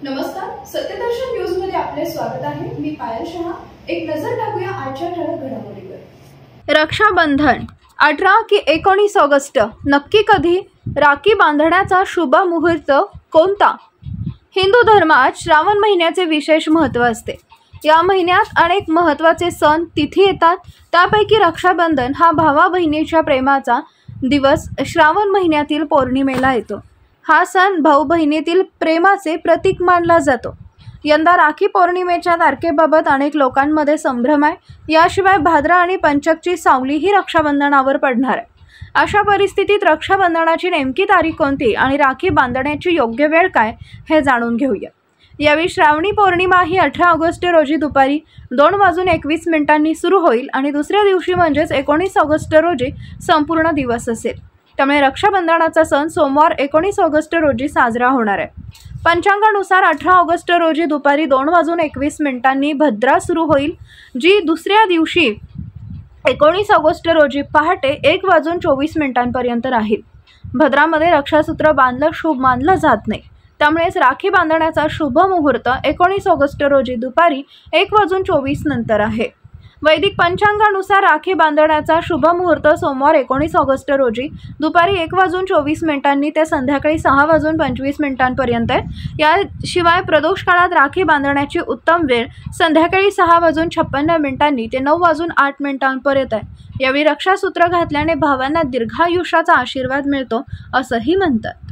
नमस्कार, सत्यदर्शन न्यूज मध्ये आपले स्वागत आहे। मी पायल शहा। एक नजर टाकूया आजच्या ठळक घडामोडीवर। रक्षाबंधन 18 की 19 ऑगस्ट नक्की कधी राखी बांधण्याचा शुभ मुहूर्त कोणता? हिंदू धर्मात श्रावण महिन्याचे विशेष महत्त्व असते। या महिन्यात अनेक महत्त्वाचे सण तिथी येतात। त्यापैकी रक्षाबंधन हा भावा बहिणीच्या प्रेमाचा दिवस श्रावण महिन्यातील पौर्णिमेला येतो। हा सण भाऊ बहिणीतील प्रेमाचे प्रतीक मानला जातो। यंदा राखी पौर्णिमेच्या तारखेबाबत अनेक लोकांमध्ये संभ्रम आहे। याशिवाय भाद्रा आणि पंचकची सावली ही रक्षाबंधनावर पडणार आहे। अशा परिस्थितीत रक्षाबंधनाची नेमकी तारीख कोणती आणि राखी बांधण्याची योग्य वेळ काय हे जाणून घेऊया। यावेळी श्रावणी पौर्णिमा ही 18 ऑगस्ट रोजी दुपारी 2:21 सुरू होईल आणि दुसऱ्या दिवशी म्हणजेच 19 ऑगस्ट रोजी संपूर्ण दिवस असेल। त्यामुळे रक्षाबंधनाचा सण सोमवार 19 ऑगस्ट रोजी साजरा होणार आहे। पंचांगानुसार 18 ऑगस्ट रोजी दुपारी 2:21 भद्रा सुरू होईल, जी दुसऱ्या दिवशी 19 ऑगस्ट रोजी पहाटे 1:24 पर्यंत राहील। भद्रामध्ये रक्षासूत्र बांधलं शुभ मानलं जात नाही। त्यामुळेच राखी बांधण्याचा शुभ मुहूर्त 19 ऑगस्ट रोजी दुपारी 1:24 नंतर आहे। वैदिक पंचांगानुसार राखी बांधण्याचा शुभ मुहूर्त सोमवार 19 ऑगस्ट रोजी दुपारी 1:24 ते संध्याकाळी 6:25 पर्यंत आहे। याशिवाय प्रदोष काळात राखी बांधण्याची उत्तम वेळ संध्याकाळी 6:56 ते 9:08 पर्यंत आहे। यावेळी रक्षासूत्र घातल्याने भावांना दीर्घायुष्याचा आशीर्वाद मिळतो असंही म्हणतात।